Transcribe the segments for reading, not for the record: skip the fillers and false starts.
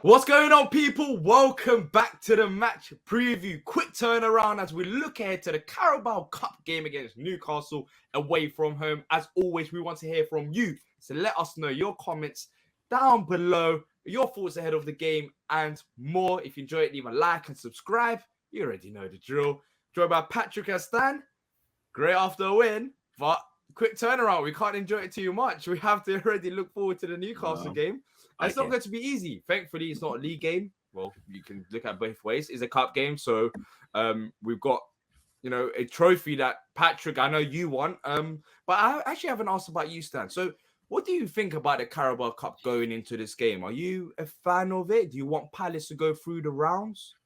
What's going on, people? Welcome back to the match preview. Quick turnaround as we look ahead to the Carabao Cup game against Newcastle away from home. As always, we want to hear from you. So let us know your comments down below, your thoughts ahead of the game and more. If you enjoy it, leave a like and subscribe. You already know the drill. Joined by Patrick and Stan. Great after a win, but quick turnaround. We can't enjoy it too much. We have to already look forward to the Newcastle game. And it's not going to be easy. Thankfully, it's not a league game. Well, you can look at both ways. It's a cup game. So we've got, a trophy that Patrick, I know you want. But I actually haven't asked about you, Stan. So what do you think about the Carabao Cup going into this game? Are you a fan of it? Do you want Palace to go through the rounds?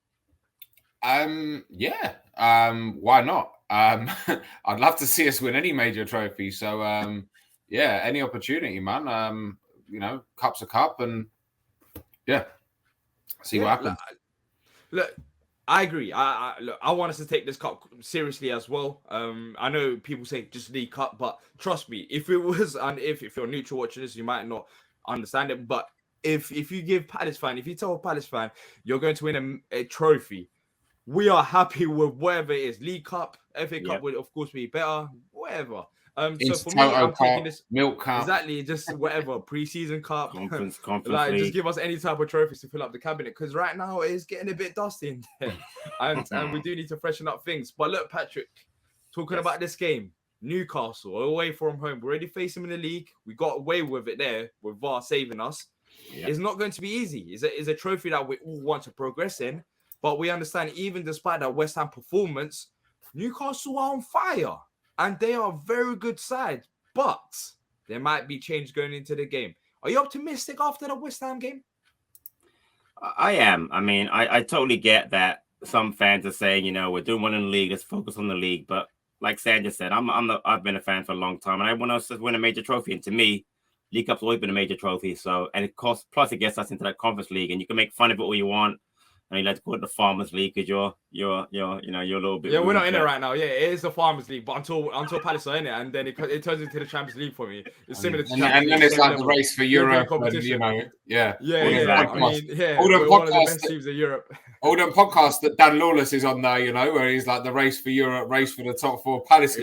Yeah. Why not? I'd love to see us win any major trophy. So yeah, any opportunity, man. Cup's a cup, and see what happens. Look, I agree. I want us to take this cup seriously as well. I know people say just League Cup, but trust me, if it was, and if you're neutral watching this, you might not understand it. But if you give Palace fan, if you tell a Palace fan you're going to win a trophy, we are happy with whatever it is. League Cup, FA Cup would of course be better, whatever. So for me, I'm taking this Milk Cup. Exactly, just whatever preseason cup, conference like league. just give us any type of trophies to fill up the cabinet because right now it's getting a bit dusty in there, and we do need to freshen up things. But look, Patrick, talking about this game, Newcastle away from home, we already faced them in the league. We got away with it there with VAR saving us. It's not going to be easy. It's a trophy that we all want to progress in, but we understand even despite that West Ham performance, Newcastle are on fire. And they are a very good side, but there might be change going into the game. Are you optimistic after the West Ham game? I am. I mean, I totally get that some fans are saying, we're doing one in the league, let's focus on the league. But like Sandra said, I've been a fan for a long time, and I want us to win a major trophy. And to me, League Cup's always been a major trophy. So, and it costs, plus it gets us into that Conference League, and you can make fun of it all you want. And you like to call it the Farmers League because you're a little bit. Yeah, we're not in it right now. Yeah, it is the Farmers League, but until Palace are in it, and then it turns into the Champions League for me. It's similar to Champions and then League, it's like the race for Europe, competition. And, Yeah. I mean, we're one of the best teams in Europe. All them podcasts that Dan Lawless is on there, where he's like the race for Europe, race for the top four. Palace.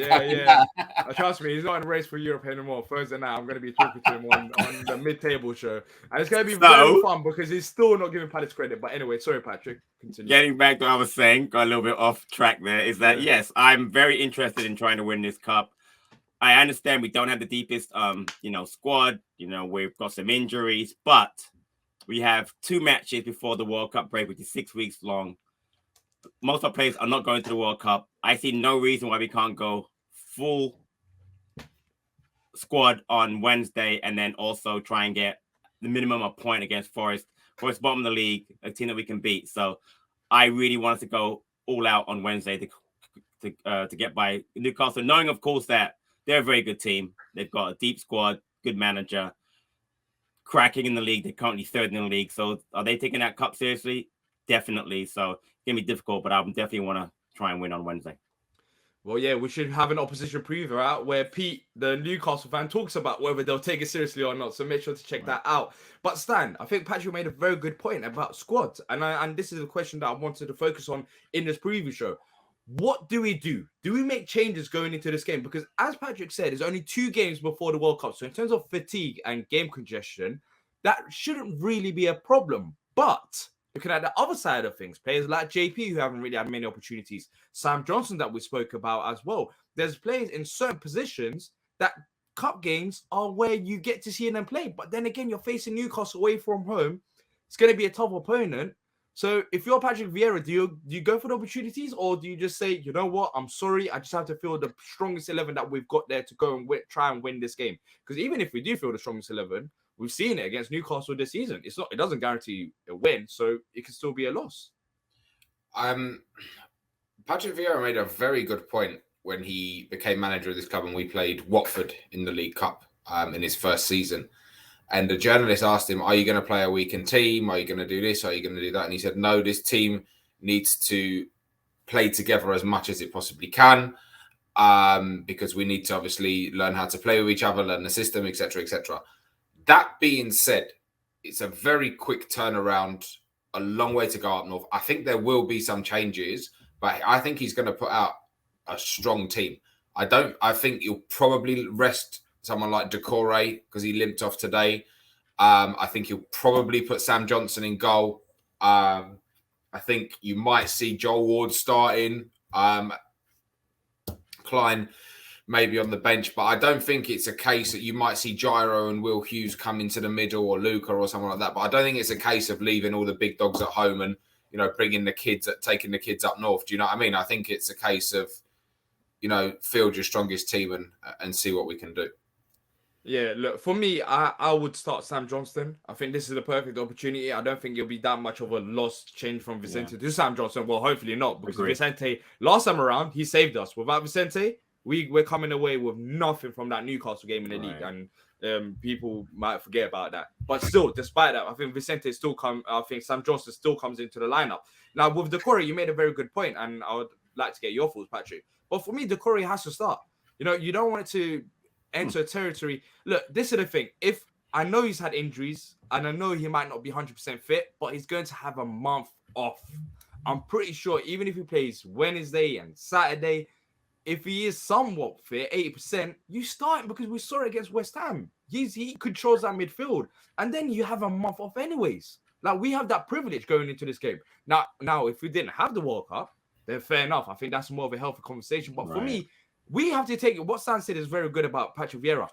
Trust me, he's not in the race for Europe anymore. Thursday night, I'm going to be talking to him on the mid-table show, and it's going to be very fun because he's still not giving Palace credit. But anyway, sorry, Patrick. Continue. Getting back to what I was saying, got a little bit off track there. Is that yes, I'm very interested in trying to win this cup. I understand we don't have the deepest, squad. We've got some injuries, but we have 2 matches before the World Cup break, which is 6 weeks long. Most of our players are not going to the World Cup. I see no reason why we can't go full squad on Wednesday and then also try and get the minimum of point against Forest. Forest bottom of the league, a team that we can beat. So I really want us to go all out on Wednesday to get by Newcastle, knowing, of course, that they're a very good team. They've got a deep squad, good manager, cracking in the league. They're currently 3rd in the league. So are they taking that cup seriously? Definitely. So it's going to be difficult, but I definitely want to try and win on Wednesday. Well, yeah, we should have an opposition preview out where Pete, the Newcastle fan, talks about whether they'll take it seriously or not. So make sure to check that out. But Stan, I think Patrick made a very good point about squad. And this is a question that I wanted to focus on in this preview show. What do we do? Do we make changes going into this game? Because as Patrick said, there's only 2 games before the World Cup. So in terms of fatigue and game congestion, that shouldn't really be a problem. But looking at the other side of things, players like JP who haven't really had many opportunities, Sam Johnson that we spoke about as well. There's players in certain positions that cup games are where you get to see them play. But then again, you're facing Newcastle away from home. It's going to be a tough opponent. So if you're Patrick Vieira, do you go for the opportunities or do you just say, you know what, I'm sorry, I just have to feel the strongest 11 that we've got there to go and try and win this game? Because even if we do feel the strongest 11, we've seen it against Newcastle this season. It doesn't guarantee a win, so it can still be a loss. Patrick Vieira made a very good point when he became manager of this club and we played Watford in the League Cup in his first season. And the journalist asked him, are you going to play a weakened team? Are you going to do this? Are you going to do that? And he said, no, this team needs to play together as much as it possibly can because we need to obviously learn how to play with each other, learn the system, etc., etc. That being said, it's a very quick turnaround, a long way to go up north. I think there will be some changes, but I think he's going to put out a strong team. I think you'll probably rest someone like Decore because he limped off today. I think he'll probably put Sam Johnson in goal. I think you might see Joel Ward starting. Klein maybe on the bench, but I don't think it's a case that you might see Gyro and Will Hughes come into the middle or Luca or someone like that. But I don't think it's a case of leaving all the big dogs at home and, you know, taking the kids up north. Do you know what I mean? I think it's a case of, you know, field your strongest team and see what we can do. Yeah, look, for me, I would start Sam Johnston. I think this is the perfect opportunity. I don't think it'll be that much of a loss change from Vicente to Sam Johnston. Well, hopefully not, because Vicente, last time around, he saved us. Without Vicente, we're coming away with nothing from that Newcastle game in the league, and people might forget about that. But still, despite that, I think Vicente I think Sam Johnston still comes into the lineup. Now, with Decore, you made a very good point, and I would like to get your thoughts, Patrick. But for me, Decore has to start. You know, you don't want it to enter territory. Look, this is the thing. If I know he's had injuries and I know he might not be 100% fit, but he's going to have a month off. I'm pretty sure even if he plays Wednesday and Saturday, if he is somewhat fit, 80%, you start him because we saw it against West Ham. He controls that midfield. And then you have a month off anyways. Like, we have that privilege going into this game. Now, if we didn't have the World Cup, then fair enough. I think that's more of a healthy conversation. But for me, we have to take what Stan said is very good about Patrick Vieira.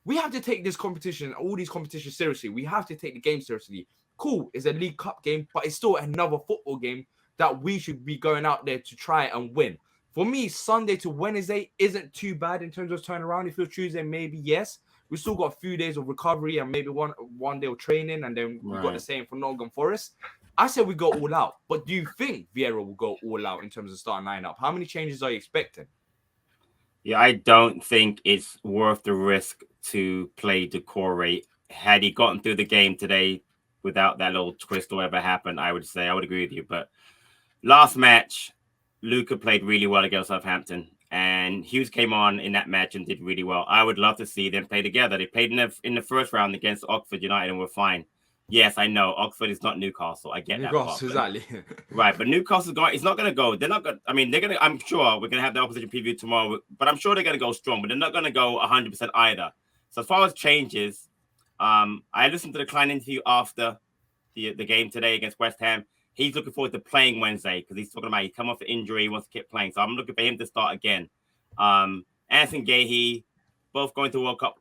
We have to take this competition, all these competitions seriously. We have to take the game seriously. Cool, it's a League Cup game, but it's still another football game that we should be going out there to try and win. For me, Sunday to Wednesday isn't too bad in terms of turnaround. If it's Tuesday, maybe yes. We still got a few days of recovery and maybe one day of training, and then we got the same for Nottingham Forest. I said we go all out, but do you think Vieira will go all out in terms of starting lineup? How many changes are you expecting? Yeah, I don't think it's worth the risk to play Decore. Had he gotten through the game today without that little twist or whatever happened, I would agree with you. But last match, Luca played really well against Southampton, and Hughes came on in that match and did really well. I would love to see them play together. They played in the first round against Oxford United and were fine. Yes, I know Oxford is not Newcastle. I get that part. Exactly. Right, but Newcastle's going. It's not going to go. They're not going. I mean, they're going to. I'm sure we're going to have the opposition preview tomorrow, but I'm sure they're going to go strong. But they're not going to go 100% either. So as far as changes, I listened to the Klein interview after the game today against West Ham. He's looking forward to playing Wednesday because he's talking about he come off the injury, he wants to keep playing. So I'm looking for him to start again. Anthony Gahey, both going to World Cup.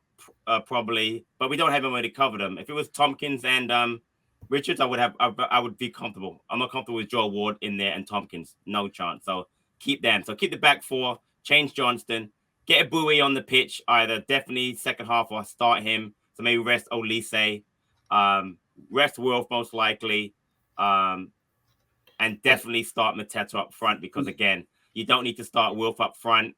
Probably, but we don't have anybody to cover them. If it was Tompkins and Richards, I would be comfortable. I'm not comfortable with Joel Ward in there and Tompkins. No chance. So keep them. So keep the back four, change Johnston, get a Bowie on the pitch, either definitely second half or start him. So maybe rest Olise, rest Wolf most likely, and definitely start Mateta up front because again, you don't need to start Wolf up front.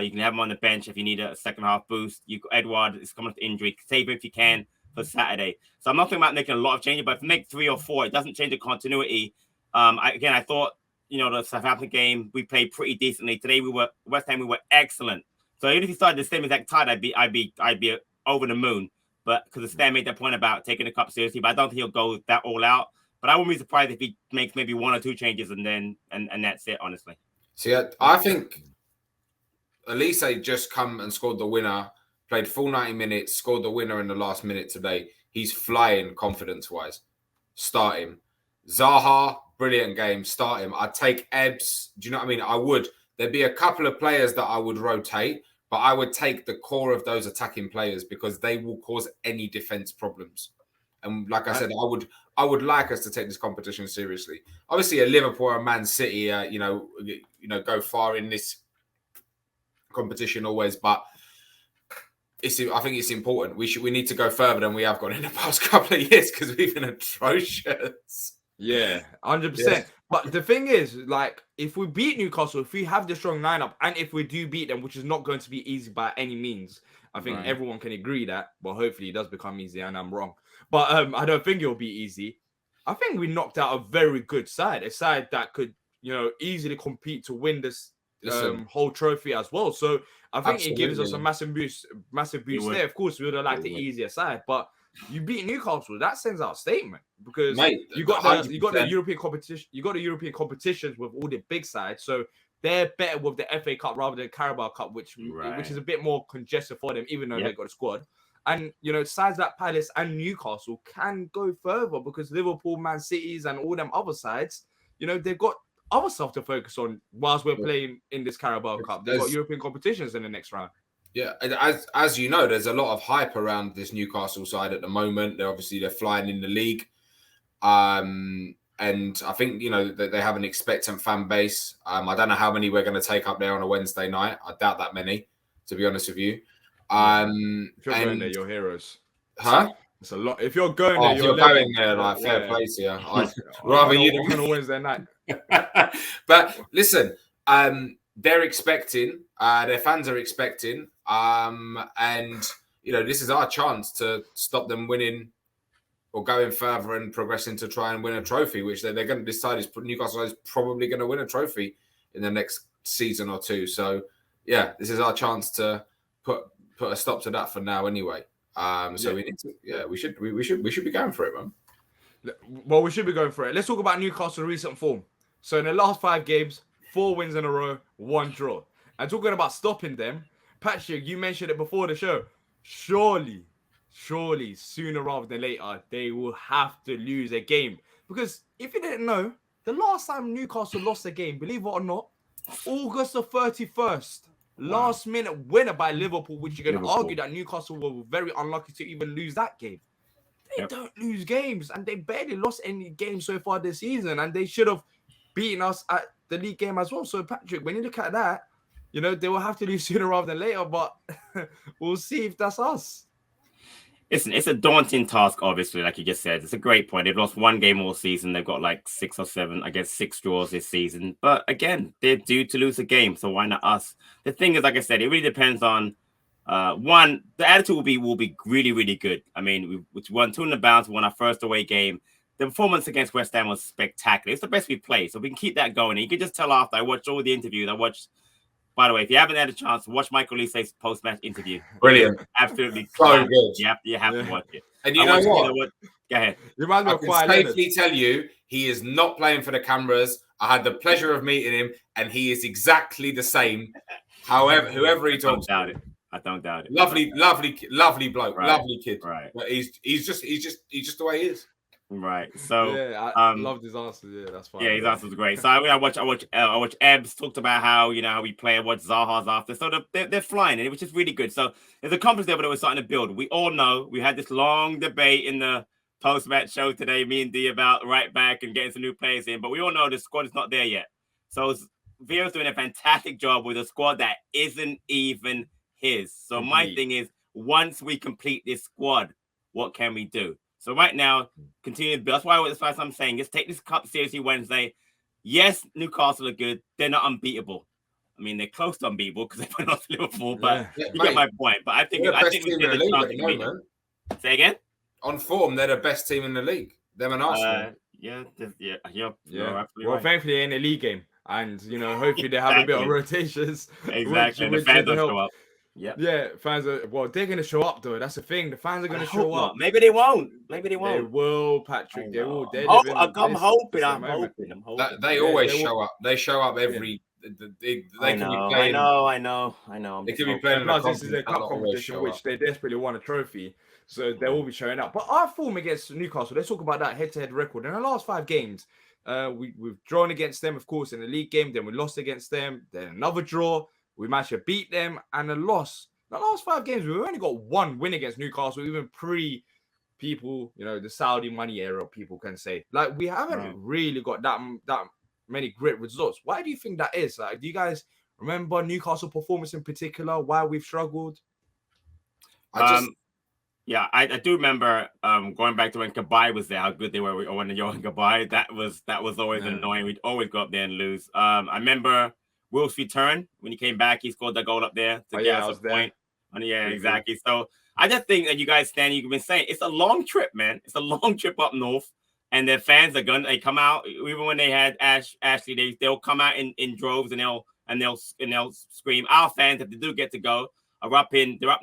You can have him on the bench if you need a second half boost. Edward is coming off the injury. Save him if you can for Saturday. So I'm not thinking about making a lot of changes, but if you make 3 or 4, it doesn't change the continuity. I thought, the Southampton game, we played pretty decently. Today West Ham, we were excellent. So even if you started the same exact tide, I'd be over the moon. But because Stan made that point about taking the cup seriously, but I don't think he'll go that all out. But I wouldn't be surprised if he makes maybe 1 or 2 changes and that's it, honestly. See, I think Olise just come and scored the winner, played full 90 minutes, scored the winner in the last minute today. He's flying confidence-wise. Start him. Zaha, brilliant game. Start him. I'd take Ebbs. Do you know what I mean? I would. There'd be a couple of players that I would rotate, but I would take the core of those attacking players because they will cause any defense problems. And like I said, I would like us to take this competition seriously. Obviously, a Liverpool or a Man City, go far in this competition always, but I think it's important. We need to go further than we have gone in the past couple of years because we've been atrocious. Yeah, 100%. Yeah. But the thing is, like, if we beat Newcastle, if we have the strong lineup, and if we do beat them, which is not going to be easy by any means, I think everyone can agree that. Well, hopefully it does become easy, and I'm wrong. But I don't think it'll be easy. I think we knocked out a very good side, a side that could, easily compete to win this whole trophy as well. So I think it gives us a massive boost there. Of course, we would have liked the easier side, but you beat Newcastle. That sends out a statement because Mate, you got the 100%. European competition. You got the European competitions with all the big sides, so they're better with the FA Cup rather than Carabao Cup, which is a bit more congested for them, even though they got a squad. And sides like Palace and Newcastle can go further because Liverpool, Man Cities, and all them other sides, they've got other stuff to focus on whilst we're playing in this Carabao Cup. They've got European competitions in the next round. Yeah, as you know, there's a lot of hype around this Newcastle side at the moment. They're flying in the league. And I think, that they have an expectant fan base. I don't know how many we're going to take up there on a Wednesday night. I doubt that many, to be honest with you. If you're going there, you're heroes. Huh? It's a lot. If you're going there, if you're going there, like fair play to you. I'd rather you on a Wednesday night. But listen, they're expecting, their fans are expecting, and this is our chance to stop them winning or going further and progressing to try and win a trophy, which they're going to decide Newcastle is probably going to win a trophy in the next season or two. So yeah, this is our chance to put a stop to that for now anyway. So we need to, we should be going for it, man. Well, we should be going for it. Let's talk about Newcastle's recent form. So in the last 5 games, 4 wins in a row, 1 draw. And talking about stopping them, Patrick, you mentioned it before the show. Surely, sooner rather than later, they will have to lose a game. Because if you didn't know, the last time Newcastle lost a game, believe it or not, August the 31st, last minute winner by Liverpool, which you're going to argue that Newcastle were very unlucky to even lose that game. They don't lose games, and they barely lost any games so far this season, and they should have beaten us at the league game as well. So, Patrick, when you look at that, they will have to lose sooner rather than later, but we'll see if that's us. It's a daunting task, obviously, like you just said. It's a great point. They've lost 1 game all season. They've got like 6 or 7, I guess 6 draws this season. But again, they're due to lose a game, so why not us? The thing is, like I said, it really depends on one. The attitude will be really, really good. I mean, we won 2 in the bounce, won our first away game. The performance against West Ham was spectacular. It's the best we played, so we can keep that going. And you can just tell after I watched all the interviews. By the way, if you haven't had a chance to watch Michael Olise's post-match interview, brilliant, absolutely so good. You have to watch it. And you know what? Go ahead. I can safely tell you, he is not playing for the cameras. I had the pleasure of meeting him, and he is exactly the same. However, whoever he talks to, I don't doubt it. Lovely bloke, lovely kid. Right. But he's just the way he is. Right. So I loved his answers. Yeah, that's fine. Yeah, his answers are great. So I watch Ebbs talked about how how we play and what Zaha's after. So they're flying, which is really good. So there's a confidence level that we're starting to build. We all know we had this long debate in the post-match show today, me and D, about right back and getting some new players in, but we all know the squad is not there yet. So Vieira's doing a fantastic job with a squad that isn't even his. So my thing is, once we complete this squad, what can we do? So right now, continue to build. That's why I'm saying, let's take this cup seriously Wednesday. Yes, Newcastle are good. They're not unbeatable. I mean, they're close to unbeatable because they lost Liverpool, but you get my point. But I think we did the chance to beat them. Say again? On form, they're the best team in the league. Them and Arsenal. Yeah. Well, thankfully, they're in a league game, and hopefully they have a bit of rotations. Exactly. The fans don't show up. Yeah, fans are. Well, they're going to show up though. That's the thing. The fans are going to show up. Maybe they won't. They will, Patrick. They will. I'm hoping. They always show up. They show up every. They can be playing. I know. They could be playing. Plus, this is a cup competition, which they desperately want a trophy, so they will be showing up. But our form against Newcastle, let's talk about that head-to-head record. In the last 5 games, we've drawn against them, of course, in the league game. Then we lost against them. Then another draw. We managed to beat them and a loss. The last 5 games, we've only got 1 win against Newcastle, even pre-people, the Saudi money era, people can say. Like, we haven't really got that many great results. Why do you think that is? Like, do you guys remember Newcastle performance in particular, why we've struggled? I do remember going back to when Kabay was there, how good they were when Johan Kabay. That was always annoying. We'd always go up there and lose. I remember Wilf's return when he came back. He scored that goal up there to get us a point. Exactly. So I just think that you guys you've been saying it's a long trip, man. It's a long trip up north, and their fans are they come out even when they had Ashley. They'll come out in droves and they'll scream. Our fans, if they do get to go, are up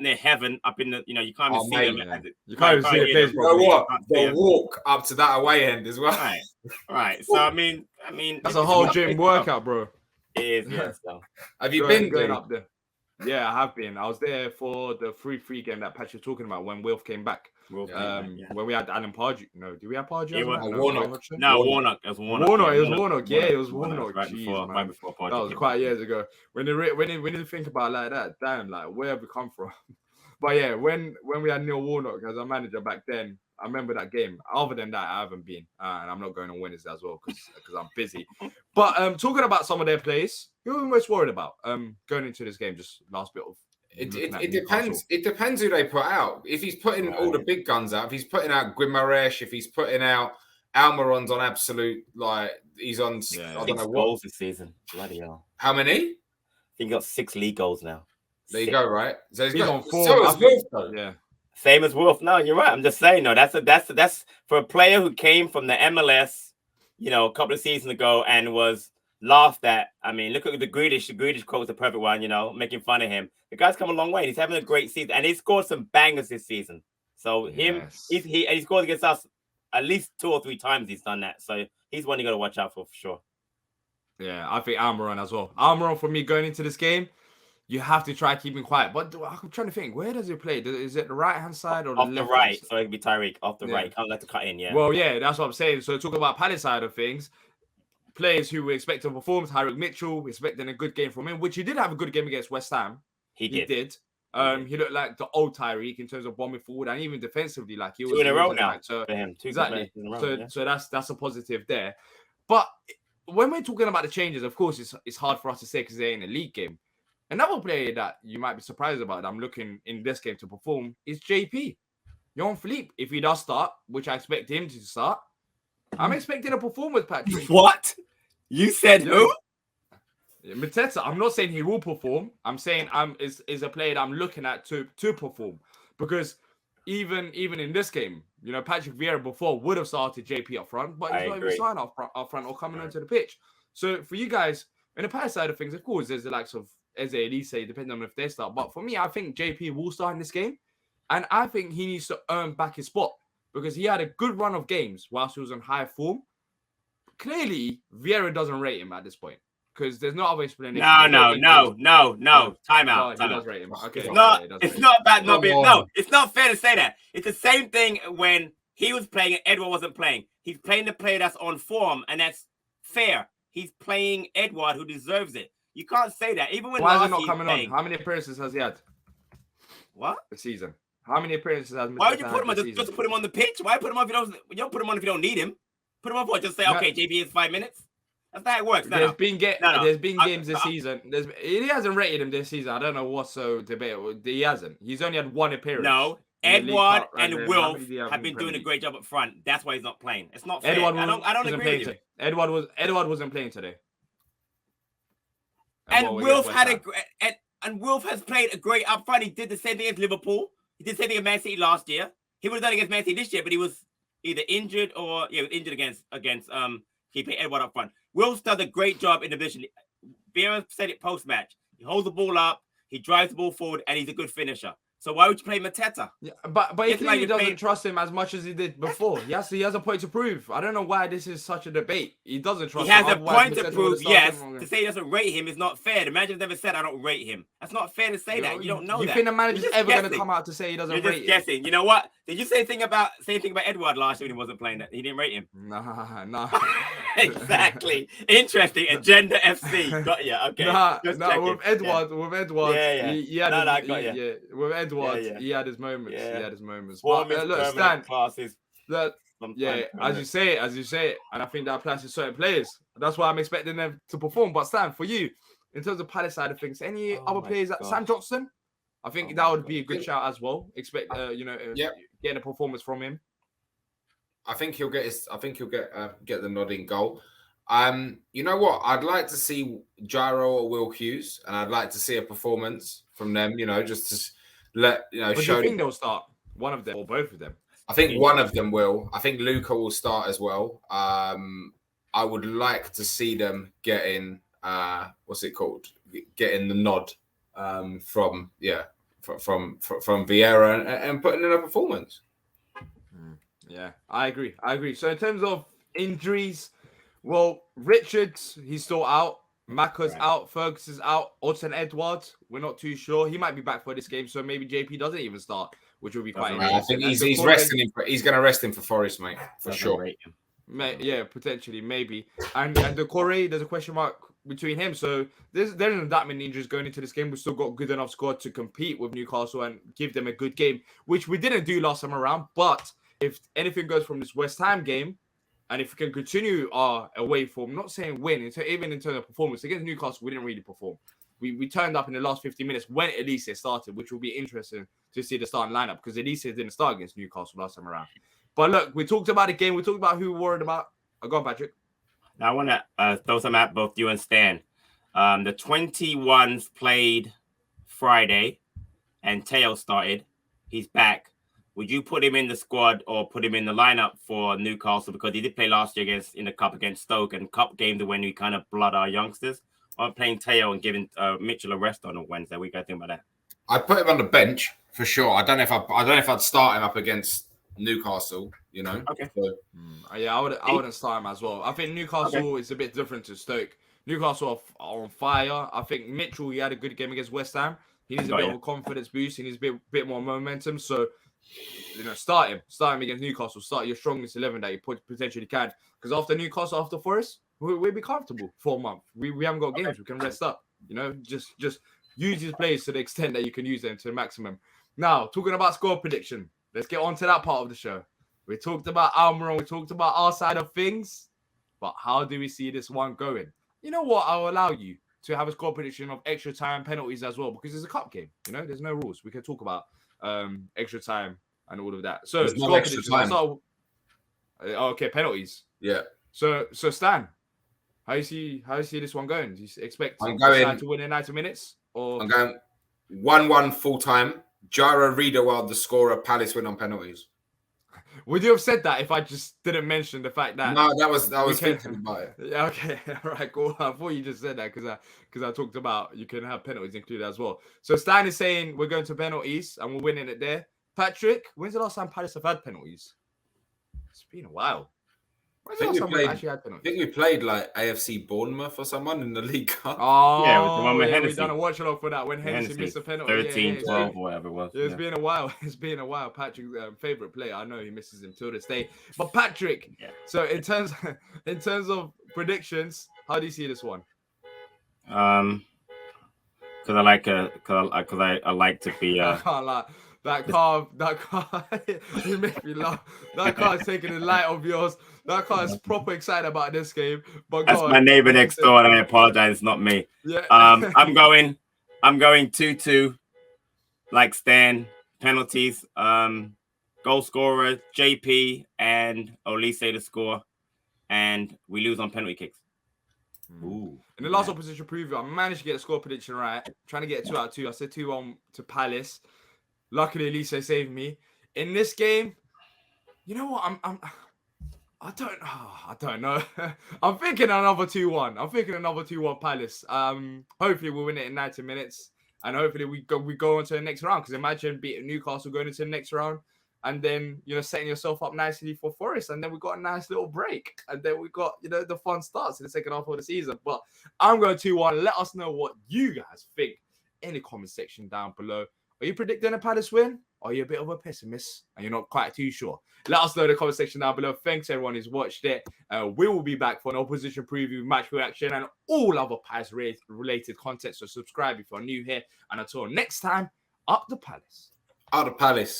near heaven, up in the, you can't even see them. Yeah. You can't even see the place You know properly. what? The walk up to that away end as well. Right. So I mean, that's a whole gym workout, bro. It is, yeah. So have you been going up there? Yeah, I have been. I was there for the 3-3 game that Patch was talking about when Wilf came back. When we had Alan Pardew. No, did we have Pardew? It was Warnock. Warnock. It was Warnock. It was Warnock. Yeah, it was Warnock. Right Jeez, right before Pardew. That was quite years ago. When you think about it like that, damn, like where have we come from? But yeah, when we had Neil Warnock as our manager back then, I remember that game. Other than that, I haven't been, and I'm not going on Wednesday as well because I'm busy. But talking about some of their plays, who are we most worried about going into this game? Just last bit of. It depends. It depends who they put out. If he's putting all the big guns out, if he's putting out Guimaraes, if he's putting out Almiron's on absolute, like he's on. I don't know what goals this season. Bloody hell! How many? I think he got 6 league goals now. There you go. Right. So he's on 4. So is Wolf, though. Yeah. Same as Wolf. No, you're right. I'm just saying. No, that's for a player who came from the MLS, a couple of seasons ago and was laughed at. I mean, look at the Grealish. The Grealish quote's the perfect one. Making fun of him. The guy's come a long way. He's having a great season, and he scored some bangers this season. So he scored against us at least 2 or 3 times. He's done that. So he's one you got to watch out for sure. Yeah, I think Almiron as well. Almiron for me going into this game. You have to try keeping quiet. But I'm trying to think, where does he play? Is it the right-hand side or the left? Off the right. So it could be Tyreek off the right. Can't let the cut in, yeah. Well, yeah, that's what I'm saying. So talking about Palace side of things, players who we expect to perform, Tyreek Mitchell, expecting a good game from him, which he did have a good game against West Ham. He did. He looked like the old Tyreek in terms of bombing forward and even defensively. Like he was 2 in a row now. So, for him. 2 exactly. In a row, so that's a positive there. But when we're talking about the changes, of course, it's hard for us to say because they're in a league game. Another player that you might be surprised about that I'm looking in this game to perform is JP. Jon Philippe, if he does start, which I expect him to start, I'm expecting a performance, Patrick. What? You said who? Mateta. I'm not saying he will perform. I'm saying is a player that I'm looking at to perform. Because even in this game, Patrick Vieira before would have started JP up front, but he's not even starting up front or coming onto the pitch. So for you guys, in the Palace side of things, of course, there's the likes of Eze, Elise, depending on if they start. But for me, I think JP will start in this game. And I think he needs to earn back his spot because he had a good run of games whilst he was on high form. Clearly, Vieira doesn't rate him at this point because there's no other explanation. No. Time out. He does rate him. Okay. It's not about not being. No, it's not fair to say that. It's the same thing when he was playing and Edward wasn't playing. He's playing the player that's on form, and that's fair. He's playing Edward, who deserves it. You can't say that. Even when why is it not coming on? How many appearances has he had? What? The season. How many appearances has? Why would you put him on just to put him on the pitch? Why put him on if you don't put him on if you don't need him? Put him on for just say, okay, JP is 5 minutes. That's how it works. There's been games this season. He hasn't rated him this season. I don't know what's so debatable. He hasn't. He's only had 1 appearance. No. Edward and Wilf have been doing a great job up front. That's why he's not playing. It's not fair. I don't agree with you. Edward wasn't playing today. And Wilf Wilf has played a great up front. He did the same thing as Liverpool. He did the same thing against Man City last year. He would have done it against Man City this year, but he was either injured or he was injured against keeping Edward up front. Wilf's done a great job in the division. Vieira said it post-match. He holds the ball up, he drives the ball forward, and he's a good finisher. So why would you play Mateta? Yeah, but he clearly doesn't trust him as much as he did before. Yes, he has a point to prove. I don't know why this is such a debate. He doesn't trust him. He has a point to prove, yes. To say he doesn't rate him is not fair. The manager's never said, I don't rate him. That's not fair to say that. You don't know that. You think the manager's ever going to come out to say he doesn't rate him? You're just guessing. You know what? Did you say anything about Edward last year when he wasn't playing that? He didn't rate him? Nah. Exactly. Interesting. Agenda FC. Got you. Okay. With Edward. Yeah. He had with Edward, he had his moments. He had his moments. But look, Stan, classes. As you say it, and I think that applies to certain players. That's why I'm expecting them to perform. But Stan, for you, in terms of Palace side of things, any other players? Sam Johnson, I think that would be a good shout as well. Expect getting a performance from him. I think he'll get the nodding goal. You know what? I'd like to see Gyro or Will Hughes, and I'd like to see a performance from them. Just to let But show. Do you think they'll start one of them or both of them? I think one of them will. I think Luca will start as well. I would like to see them getting getting the nod from Vieira and putting in a performance. Yeah, I agree. So in terms of injuries, well, Richards, he's still out. Maka's out. Fergus is out. Odson Edwards, we're not too sure. He might be back for this game, so maybe JP doesn't even start, which will be quite interesting. I think he's resting him. He's going to rest him for Forest, mate, for sure. Yeah, potentially, maybe. And the Corey, there's a question mark between him. So there isn't that many injuries going into this game. We've still got good enough squad to compete with Newcastle and give them a good game, which we didn't do last time around. But if anything goes from this West Ham game, and if we can continue our away form, not saying win, even in terms of performance, against Newcastle, we didn't really perform. We turned up in the last 15 minutes when Elise started, which will be interesting to see the starting lineup because Elise didn't start against Newcastle last time around. But look, we talked about the game. We talked about who we're worried about. Go on, Patrick. Now, I want to throw some at both you and Stan. The 21s played Friday, and Teo started. He's back. Would you put him in the squad or put him in the lineup for Newcastle? Because he did play last year in the Cup against Stoke, and Cup game when we kind of blood our youngsters. I'm playing Teo and giving Mitchell a rest on Wednesday. We got to think about that. I'd put him on the bench for sure. I don't know if I'd start him up against Newcastle. You know. Okay. So, yeah, I wouldn't start him as well. I think Newcastle is a bit different to Stoke. Newcastle are on fire. I think Mitchell, he had a good game against West Ham. He needs a bit of a confidence boost. He needs a bit more momentum. So, start him against Newcastle. Start your strongest 11 that you potentially can. Because after Newcastle, after Forest, we'll be comfortable for a month. We haven't got games. We can rest up. Just use these players to the extent that you can use them to the maximum. Now, talking about score prediction, let's get on to that part of the show. We talked about Almiron. We talked about our side of things. But how do we see this one going? You know what? I'll allow you to have a score prediction of extra time penalties as well because it's a cup game. There's no rules. We can talk about extra time and all of that. So there's no extra time. Okay, penalties. Yeah. So Stan, how you see this one going? Do you expect to win in 90 minutes? Or I'm going 1-1 full time. Jara Riedewald, the scorer. Palace win on penalties. Would you have said that if I just didn't mention the fact that? No, I was thinking about it. Yeah, okay, all right, cool. I thought you just said that because I talked about you can have penalties included as well. So Stan is saying we're going to penalties and we're winning it there. Patrick, when's the last time Palace have had penalties? It's been a while. When's the last time we actually had penalties? I think we played like AFC Bournemouth or someone in the League Cup. Oh, yeah, with the one with Hennessy. We've done a watch along for that when Hennessy missed a penalty. 13, 12, or whatever it was. It's been a while. It's been a while. Patrick's favorite player. I know he misses him till this day. But Patrick, so in terms of predictions, how do you see this one? Because I like to be. I can't lie. That car, you make me laugh. That car is taking the light of yours. That car is proper excited about this game. But that's my neighbor next door, and I apologize. It's not me. Yeah. I'm going 2-2, like Stan. Penalties. Goal scorer JP and Olise to score, and we lose on penalty kicks. Ooh. In the last opposition preview, I managed to get a score prediction right. Trying to get 2 out of 2. I said 2-1 to Palace. Luckily, Elise saved me. In this game, you know what? I don't know. I'm thinking another 2-1. I'm thinking another 2-1 Palace. Hopefully we'll win it in 90 minutes. And hopefully we go on to the next round. Because imagine beating Newcastle going into the next round. And then, setting yourself up nicely for Forest. And then we got a nice little break. And then we got, the fun starts in the second half of the season. But I'm going 2-1. Let us know what you guys think in the comment section down below. Are you predicting a Palace win? Or are you a bit of a pessimist and you're not quite too sure? Let us know in the comment section down below. Thanks everyone who's watched it. We will be back for an opposition preview, match reaction, and all other Palace-related content. So subscribe if you're new here. And until next time, up the Palace. Up the Palace.